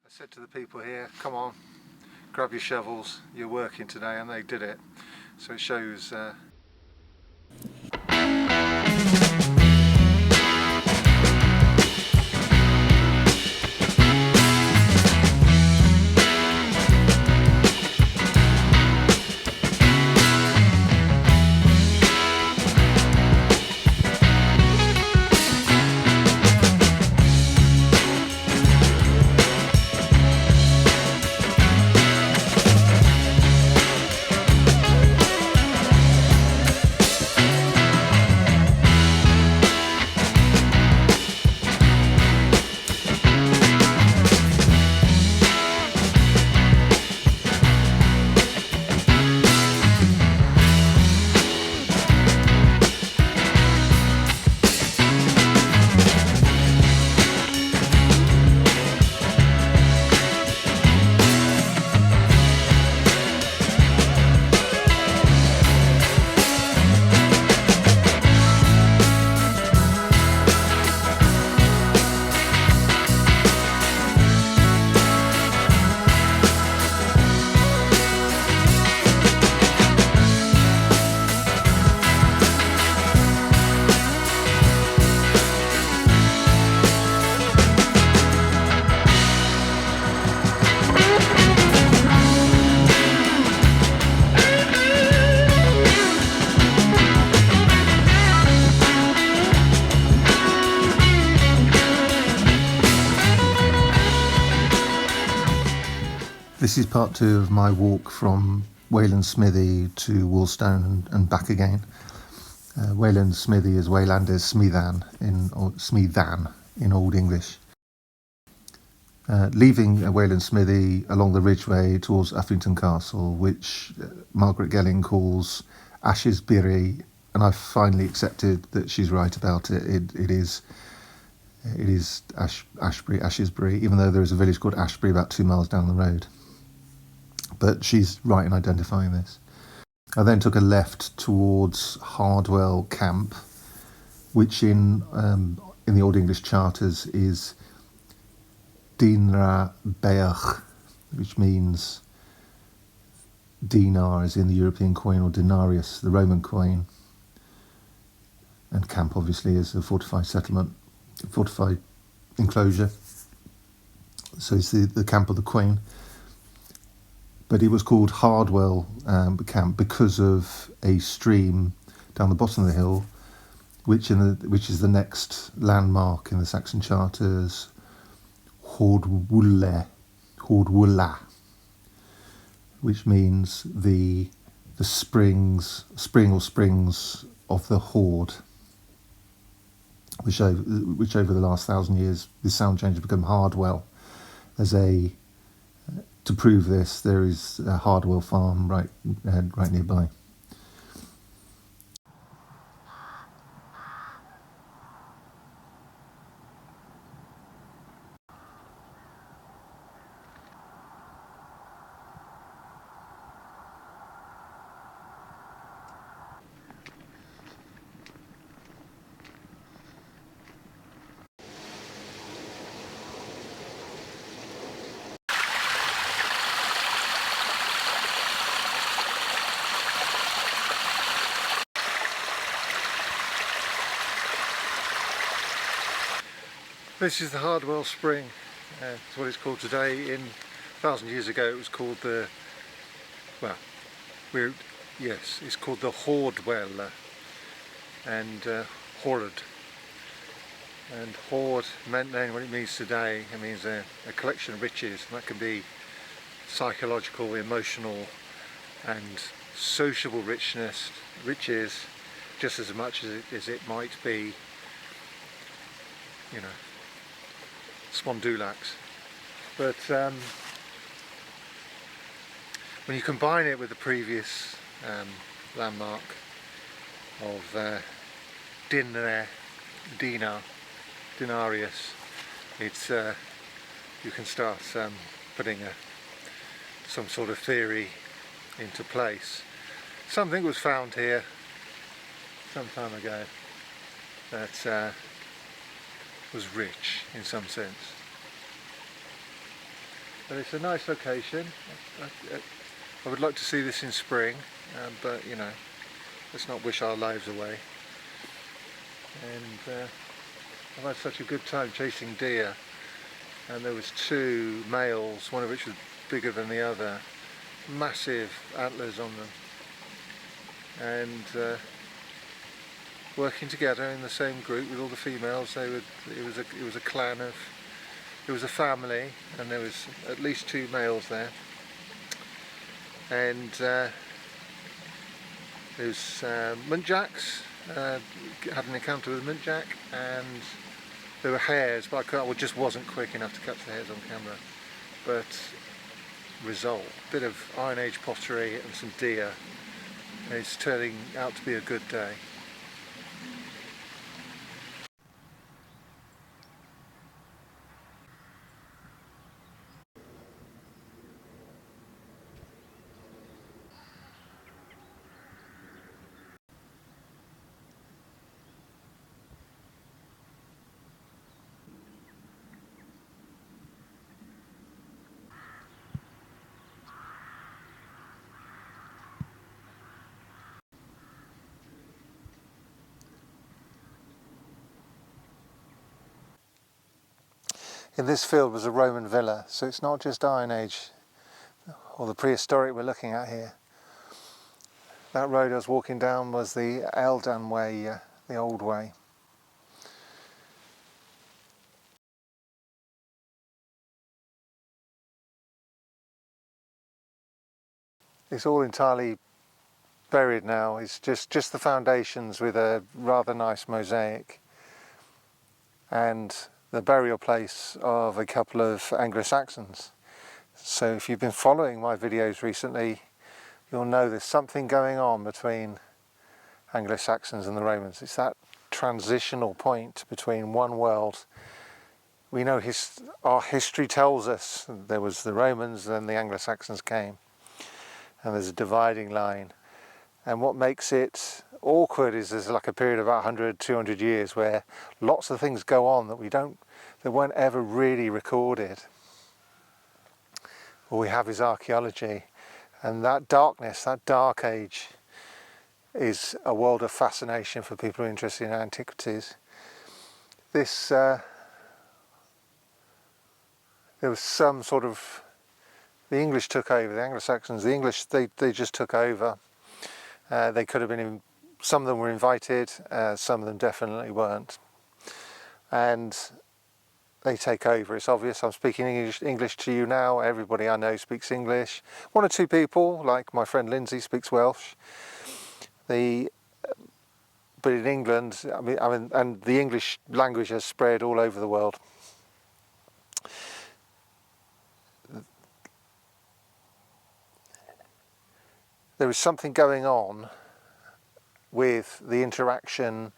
I said to the people here, come on, grab your shovels, you're working today, and they did it. So it shows this is part two of my walk from Wayland Smithy to Woolstone and back again. Wayland Smithy is Waylanders Smithan in Old English. Leaving Wayland Smithy along the Ridgeway towards Uffington Castle, which Margaret Gelling calls Ashesbury, and I've finally accepted that she's right about it. It is Ashesbury, even though there is a village called Ashbury about 2 miles down the road. But she's right in identifying this. I then took a left towards Hardwell Camp, which in the Old English charters is Dinra Beach, which means dinar is in the European coin, or denarius, the Roman coin. And camp obviously is a fortified settlement, fortified enclosure. So it's the camp of the Queen. But it was called Hardwell Camp because of a stream down the bottom of the hill, which is the next landmark in the Saxon charters, Hordwulla, which means the springs of the Hord, which over the last 1,000 years, this sound change has become Hardwell. To prove this, there is a Hardwell farm right nearby. This is the Hardwell Spring. It's what it's called today. 1,000 years ago it was called it's called the Hordwell and Hord. And Hord meant then what it means today. It means a collection of riches, and that can be psychological, emotional and sociable riches just as much as it might be, Spondulax. But when you combine it with the previous landmark of denarius, it's you can start putting some sort of theory into place. Something was found here some time ago that was rich in some sense. But it's a nice location. I would like to see this in spring, but you know, let's not wish our lives away. And I've had such a good time chasing deer, and there was two males, one of which was bigger than the other, massive antlers on them, and working together in the same group with all the females. It was a clan of, it was a family, and there was at least two males there, and there was muntjacs. Had an encounter with a muntjac, and there were hares, but I just wasn't quick enough to catch the hares on camera. But result, a bit of Iron Age pottery and some deer. It's turning out to be a good day. In this field was a Roman villa, so it's not just Iron Age or the prehistoric we're looking at here. That road I was walking down was the Eldon way, the old way. It's all entirely buried now. It's just the foundations with a rather nice mosaic, and the burial place of a couple of Anglo-Saxons. So if you've been following my videos recently, you'll know there's something going on between Anglo-Saxons and the Romans. It's that transitional point between one world. We know our history tells us there was the Romans, then the Anglo-Saxons came, and there's a dividing line. And what makes it awkward is there's like a period of about 100, 200 years where lots of things go on that weren't ever really recorded. All we have is archaeology, and that darkness, that dark age, is a world of fascination for people who are interested in antiquities. There was some sort of, the English took over, the Anglo-Saxons, the English, they just took over. They could have been, some of them were invited, some of them definitely weren't. And they take over. It's obvious. I'm speaking English to you now. Everybody I know speaks English. One or two people, like my friend Lindsay, speaks Welsh. But in England, I mean, and the English language has spread all over the world. There is something going on with the interaction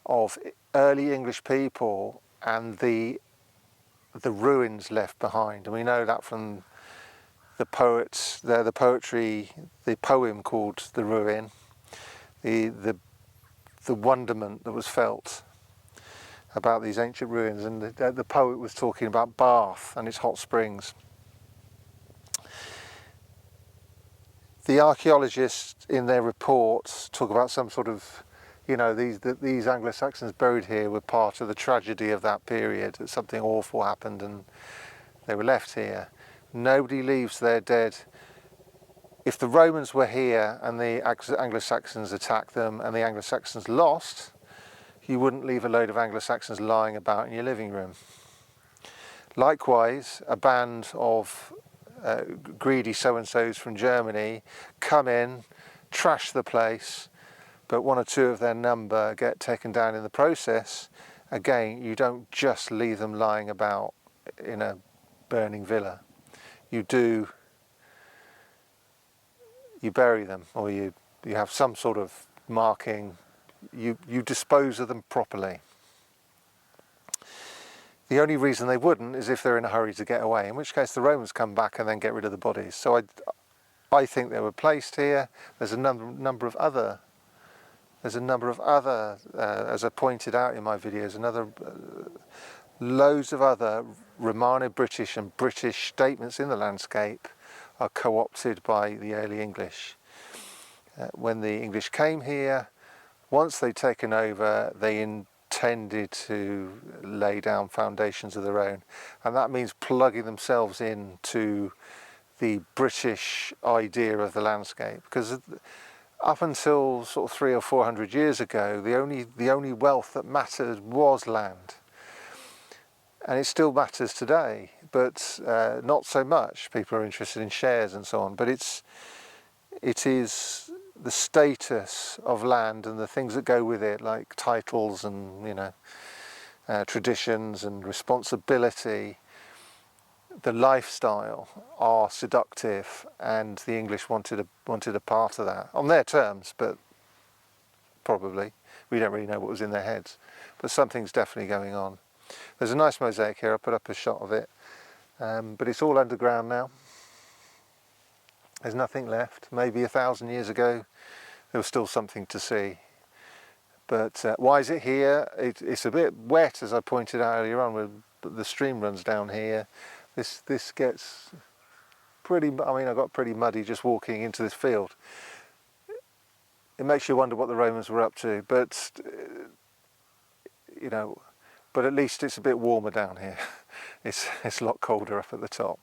of early English people and the ruins left behind, and we know that from the poets, the poetry, the poem called The Ruin, the wonderment that was felt about these ancient ruins, and the poet was talking about Bath and its hot springs. The archaeologists in their reports talk about some sort of, you know, these Anglo-Saxons buried here were part of the tragedy of that period, that something awful happened and they were left here. Nobody leaves their dead. If the Romans were here and the Anglo-Saxons attacked them and the Anglo-Saxons lost, you wouldn't leave a load of Anglo-Saxons lying about in your living room. Likewise, a band of greedy so-and-sos from Germany come in, trash the place, but one or two of their number get taken down in the process. Again, you don't just leave them lying about in a burning villa. You bury them, or you have some sort of marking. You dispose of them properly. The only reason they wouldn't is if they're in a hurry to get away, in which case the Romans come back and then get rid of the bodies. So I think they were placed here. There's a number of other, as I pointed out in my videos, loads of other Romano-British and British statements in the landscape are co-opted by the early English. When the English came here, once they'd taken over, they intended to lay down foundations of their own, and that means plugging themselves into the British idea of the landscape, because up until sort of 300 or 400 years ago, the only wealth that mattered was land, and it still matters today, but not so much. People are interested in shares and so on, but it is the status of land and the things that go with it, like titles and, you know, traditions and responsibility, the lifestyle, are seductive, and the English wanted a part of that on their terms, but probably we don't really know what was in their heads. But something's definitely going on. There's a nice mosaic here. I put up a shot of it, but it's all underground now. There's nothing left. Maybe 1,000 years ago there was still something to see. But why is it here? It's a bit wet, as I pointed out earlier on, where the stream runs down here. This gets pretty, I mean, I got pretty muddy just walking into this field. It makes you wonder what the Romans were up to, but you know, but at least it's a bit warmer down here. It's a lot colder up at the top.